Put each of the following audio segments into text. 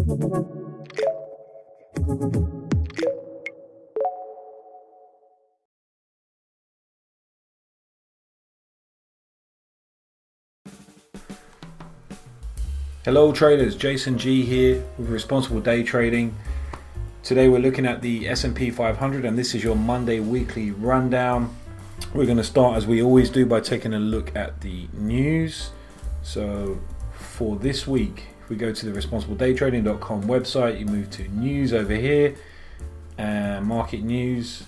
Hello traders, Jason G here with Responsible Day Trading. Today we're looking at the S&P 500 and this is your Monday weekly rundown. We're going to start as we always do by taking a look at the news. So for this week, if we go to the responsibledaytrading.com website, you move to news over here and market news.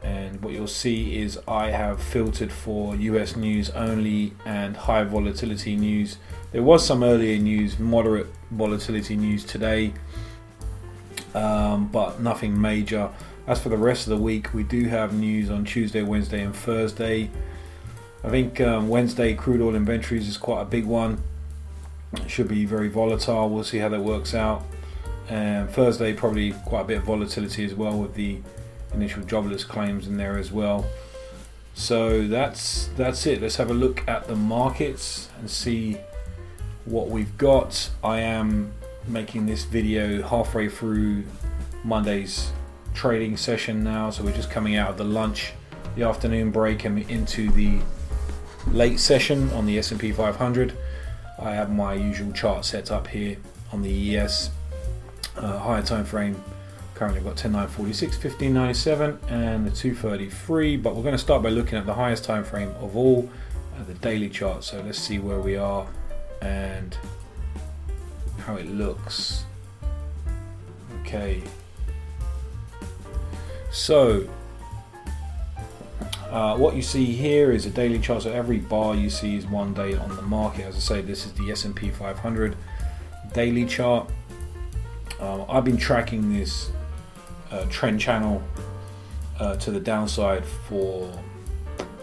And what you'll see is I have filtered for US news only and high volatility news. There was some earlier news, moderate volatility news today, but nothing major. As for the rest of the week, we do have news on Tuesday, Wednesday and Thursday. I think Wednesday crude oil inventories is quite a big one. It should be very volatile. We'll see how that works out. And Thursday probably quite a bit of volatility as well with the initial jobless claims in there as well. So that's it. Let's have a look at the markets and see what we've got. I am making this video halfway through Monday's trading session now, so we're just coming out of the afternoon break and into the late session on the S&P 500. I have my usual chart set up here on the ES higher time frame. Currently I've got 10.946, 15.97 and the 233, but we're going to start by looking at the highest time frame of all, the daily chart. So let's see where we are and how it looks. Okay, so what you see here is a daily chart. So every bar you see is 1 day on the market. As I say, this is the S&P 500 daily chart. I've been tracking this trend channel to the downside for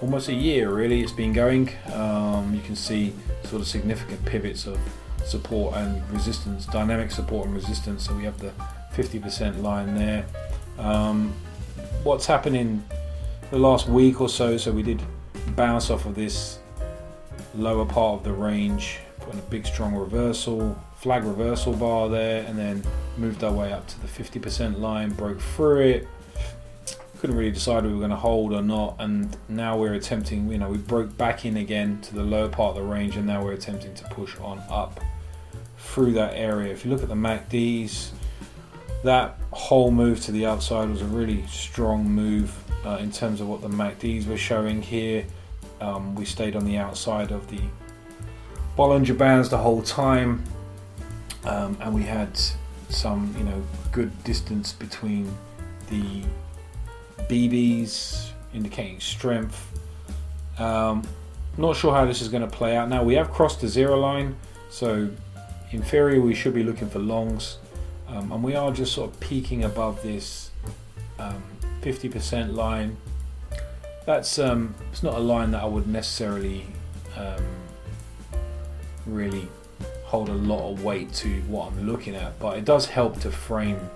almost a year really. It's been going. You can see sort of significant pivots of support and resistance, dynamic support and resistance. So we have the 50% line there. What's happening the last week or so, we did bounce off of this lower part of the range, put in a big strong reversal, flag reversal bar there, and then moved our way up to the 50% line, broke through it. Couldn't really decide if we were going to hold or not, and now we're attempting, we broke back in again to the lower part of the range, and now we're attempting to push on up through that area. If you look at the MACDs, that whole move to the outside was a really strong move in terms of what the MACDs were showing here. We stayed on the outside of the Bollinger Bands the whole time, and we had some good distance between the BBs indicating strength. Not sure how this is going to play out. Now we have crossed the zero line, so in theory we should be looking for longs, and we are just sort of peaking above this 50% line. That's it's not a line that I would necessarily really hold a lot of weight to what I'm looking at, but it does help to frame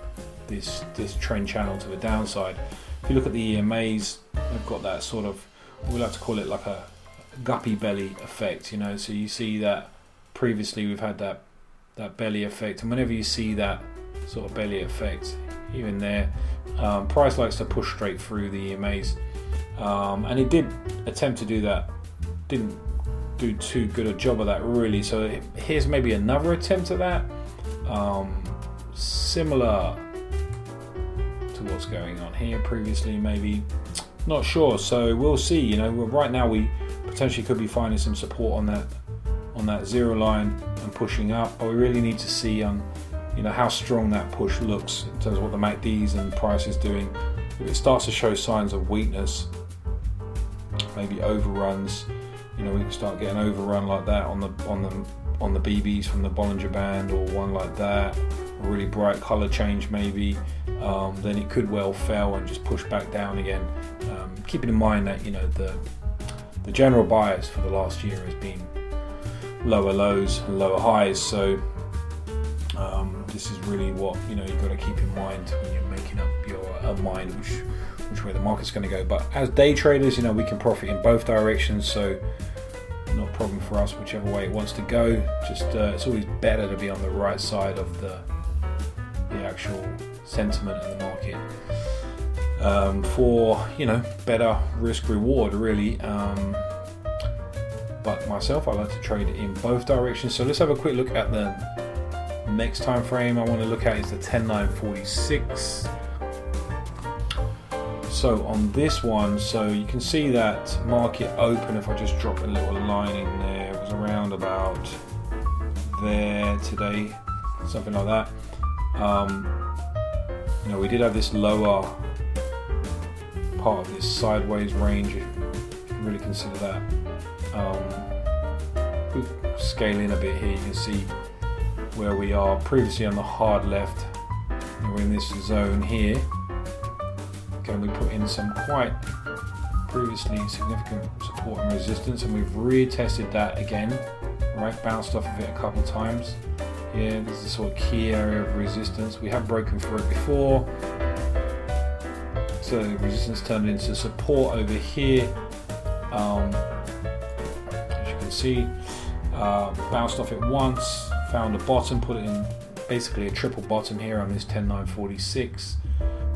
this trend channel to the downside. If you look at the EMAs, they've got that sort of, we like to call it like a guppy belly effect, so you see that previously we've had that belly effect, and whenever you see that sort of belly effect, even there, price likes to push straight through the EMAs, and it did attempt to do that, didn't do too good a job of that really. So here's maybe another attempt at that, similar to what's going on here previously, maybe, not sure. So we'll see. Right now we potentially could be finding some support on that zero line and pushing up, but we really need to see how strong that push looks in terms of what the MACDs and price is doing. If it starts to show signs of weakness, maybe overruns, we can start getting overrun like that on the BBs from the Bollinger Band, or one like that, a really bright color change maybe, then it could well fail and just push back down again. Keeping in mind that the general bias for the last year has been lower lows and lower highs, so this is really what you've got to keep in mind when you're making up your mind way the market's going to go. But as day traders, we can profit in both directions, so not problem for us, whichever way it wants to go. Just it's always better to be on the right side of the actual sentiment in the market, for better risk reward really. But myself, I like to trade in both directions. So let's have a quick look at the next time frame I want to look at is the 10-9-46. So on this one, so you can see that market open, if I just drop a little line in there, it was around about there today, something like that. We did have this lower part of this sideways range, if you can really consider that. We scale in a bit here, you can see where we are previously on the hard left. We're in this zone here. And we put in some quite previously significant support and resistance, and we've retested that again, right? Bounced off of it a couple times. Yeah, this is a sort of key area of resistance. We have broken through it before, so resistance turned into support over here. As you can see, bounced off it once, found a bottom, put it in basically a triple bottom here on this 10-9-46.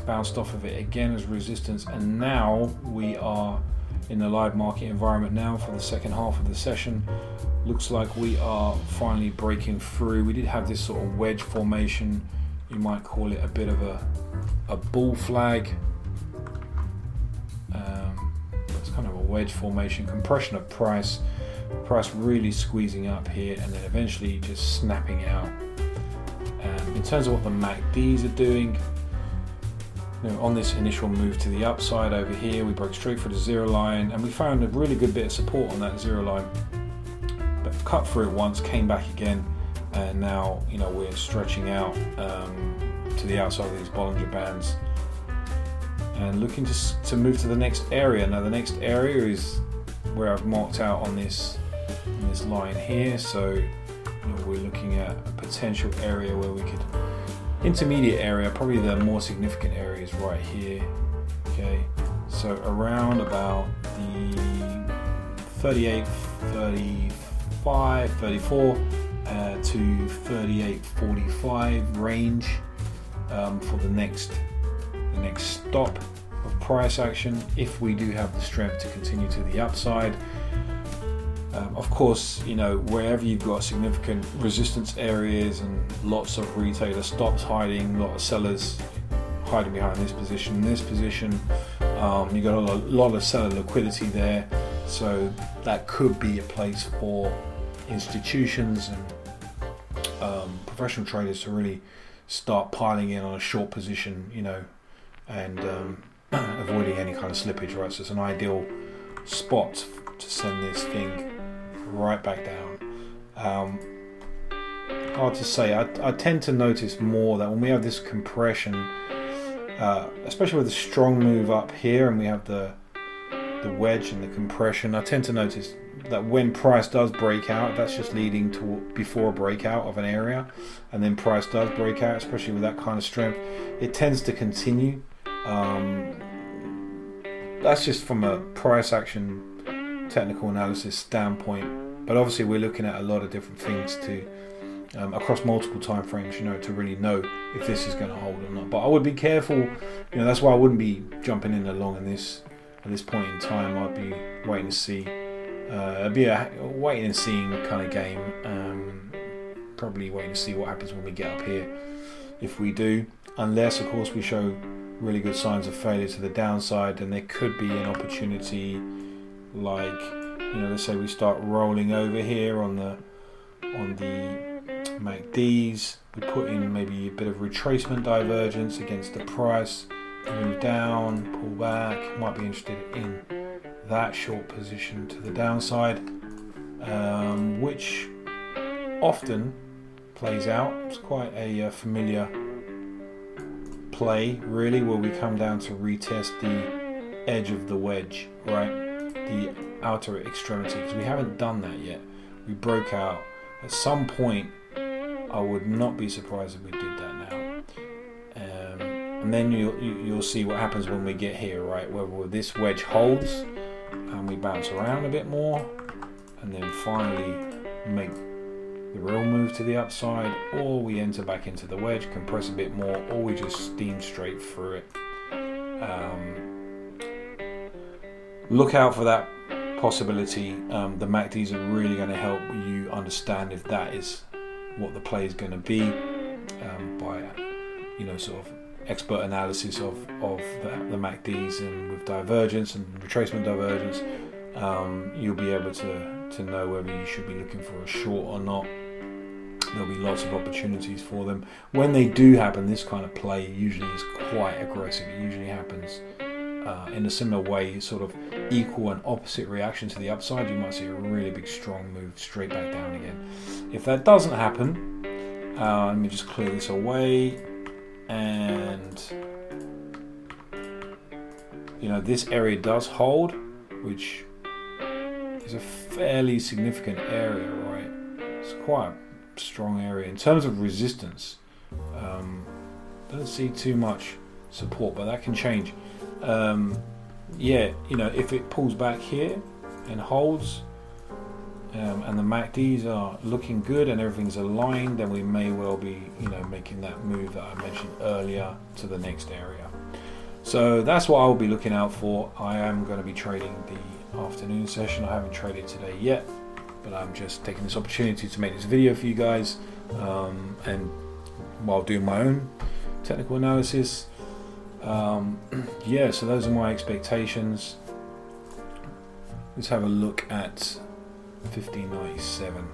Bounced off of it again as resistance, and now we are in the live market environment now for the second half of the session. Looks like we are finally breaking through. We did have this sort of wedge formation, you might call it a bit of a bull flag. It's kind of a wedge formation, compression of price really squeezing up here, and then eventually just snapping out. In terms of what the MACDs are doing, on this initial move to the upside over here, we broke straight for the zero line, and we found a really good bit of support on that zero line, but cut through it once, came back again, and now we're stretching out to the outside of these Bollinger Bands and looking to move to the next area. Now the next area is where I've marked out on this line here, so we're looking at a potential area where we could, intermediate area, probably the more significant area is right here. Okay, so around about the 38, 35, 34 to 38, 45 range for the next stop of price action, if we do have the strength to continue to the upside. Of course, wherever you've got significant resistance areas and lots of retailer stops hiding, a lot of sellers hiding behind this position. In this position, you've got a lot of seller liquidity there, so that could be a place for institutions and professional traders to really start piling in on a short position, and avoiding any kind of slippage, right? So it's an ideal spot to send this thing right back down. Hard to say. I tend to notice more that when we have this compression, especially with a strong move up here, and we have the wedge and the compression, I tend to notice that when price does break out, that's just leading to before a breakout of an area, and then price does break out, especially with that kind of strength, it tends to continue. That's just from a price action technical analysis standpoint, but obviously we're looking at a lot of different things to across multiple time frames, to really know if this is going to hold or not. But I would be careful, that's why I wouldn't be jumping in along at this point in time. I'd be waiting to see. It'd be a waiting and seeing kind of game. Probably waiting to see what happens when we get up here, if we do, unless of course we show really good signs of failure to the downside, then there could be an opportunity, like let's say we start rolling over here on the MACDs, we put in maybe a bit of retracement divergence against the price, move down, pull back, might be interested in that short position to the downside, which often plays out. It's quite a familiar play, really, where we come down to retest the edge of the wedge, right, the outer extremity, because we haven't done that yet. We broke out at some point. I would not be surprised if we did that now, and then you'll see what happens when we get here, right, whether this wedge holds and we bounce around a bit more, and then finally make the real move to the upside, or we enter back into the wedge, compress a bit more, or we just steam straight through it. Look out for that possibility. The MACDs are really going to help you understand if that is what the play is going to be, by sort of expert analysis of the MACDs, and with divergence and retracement divergence, you'll be able to know whether you should be looking for a short or not. There'll be lots of opportunities for them. When they do happen, this kind of play usually is quite aggressive. It usually happens in a similar way, sort of equal and opposite reaction to the upside. You might see a really big strong move straight back down again. If that doesn't happen, let me just clear this away, and this area does hold, which is a fairly significant area, right? It's quite a strong area in terms of resistance. Don't see too much support, but that can change. If it pulls back here and holds, and the MACDs are looking good and everything's aligned, then we may well be making that move that I mentioned earlier to the next area. So that's what I'll be looking out for. I am going to be trading the afternoon session. I haven't traded today yet, but I'm just taking this opportunity to make this video for you guys, and while doing my own technical analysis. So those are my expectations. Let's have a look at 1597.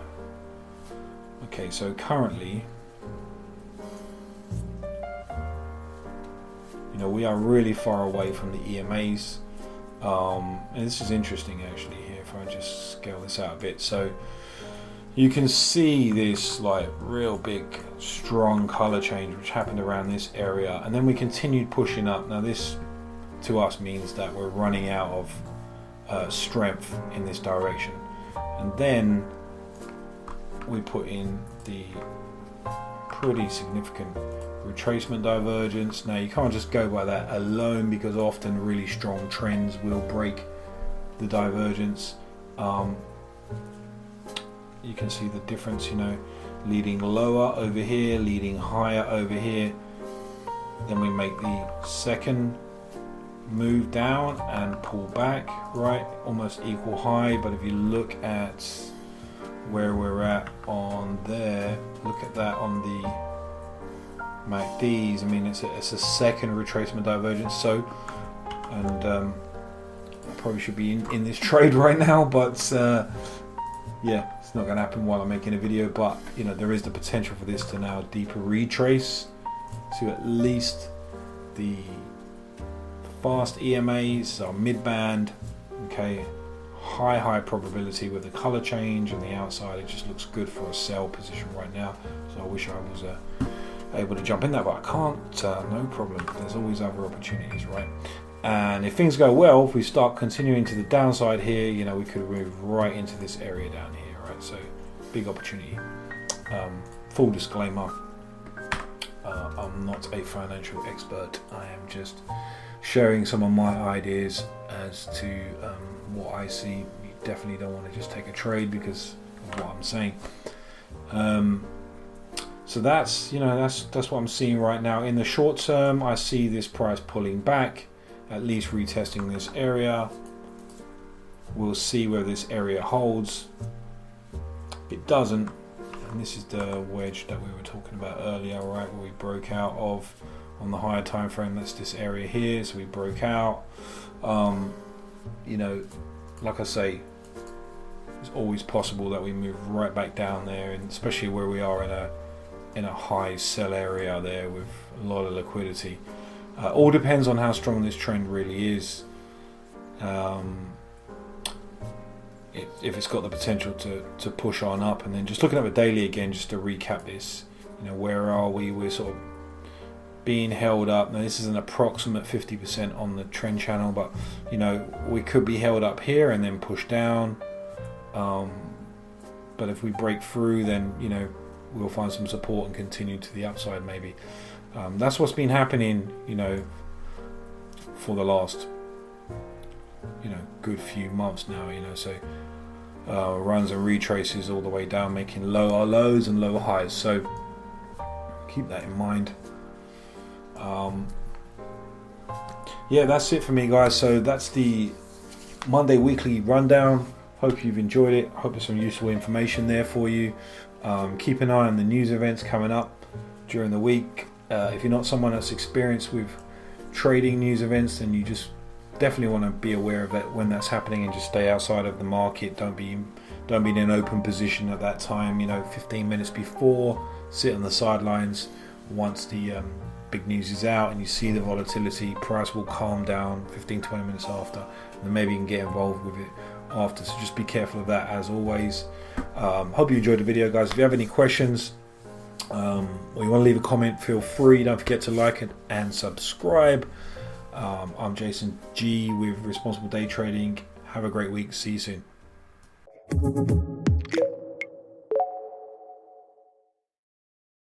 Okay, so currently, we are really far away from the EMAs, and this is interesting actually here. If I just scale this out a bit, so you can see this like real big strong color change which happened around this area, and then we continued pushing up. Now this to us means that we're running out of strength in this direction, and then we put in the pretty significant retracement divergence. Now you can't just go by that alone, because often really strong trends will break the divergence. You can see the difference, leading lower over here, leading higher over here. Then we make the second move down and pull back, right? Almost equal high, but if you look at where we're at on there, look at that on the MACDs. I mean, it's a second retracement divergence. So, and I probably should be in this trade right now, but it's not going to happen while I'm making a video. But there is the potential for this to now deeper retrace to at least the fast EMAs, so mid-band. Okay, high probability with the color change on the outside. It just looks good for a sell position right now. So I wish I was able to jump in that, but I can't. No problem. There's always other opportunities, right? And if things go well, if we start continuing to the downside here, we could move right into this area down here, right? So big opportunity. Full disclaimer, I'm not a financial expert. I am just sharing some of my ideas as to what I see. You definitely don't want to just take a trade because of what I'm saying. So that's what I'm seeing right now. In the short term, I see this price pulling back, at least retesting this area. We'll see where this area holds. If it doesn't, and this is the wedge that we were talking about earlier, right, where we broke out of on the higher time frame. That's this area here, so we broke out. Like I say, it's always possible that we move right back down there, and especially where we are in a high sell area there with a lot of liquidity. All depends on how strong this trend really is. If it's got the potential to push on up. And then just looking at the daily again, just to recap this, where are we? We're sort of being held up. Now this is an approximate 50% on the trend channel, but we could be held up here and then push down. But if we break through, then we'll find some support and continue to the upside maybe. That's what's been happening, for the last good few months now. So runs and retraces all the way down, making lower lows and lower highs. So keep that in mind. Yeah, that's it for me, guys. So that's the Monday weekly rundown. Hope you've enjoyed it. Hope there's some useful information there for you. Keep an eye on the news events coming up during the week. If you're not someone that's experienced with trading news events, then you just definitely want to be aware of that when that's happening, and just stay outside of the market. Don't be in an open position at that time. 15 minutes before, sit on the sidelines. Once the big news is out and you see the volatility, price will calm down 15-20 minutes after, and then maybe you can get involved with it after. So just be careful of that, as always. Hope you enjoyed the video, guys. If you have any questions or you want to leave a comment, feel free. Don't forget to like it and subscribe. I'm Jason G with Responsible Day Trading. Have a great week. See you soon.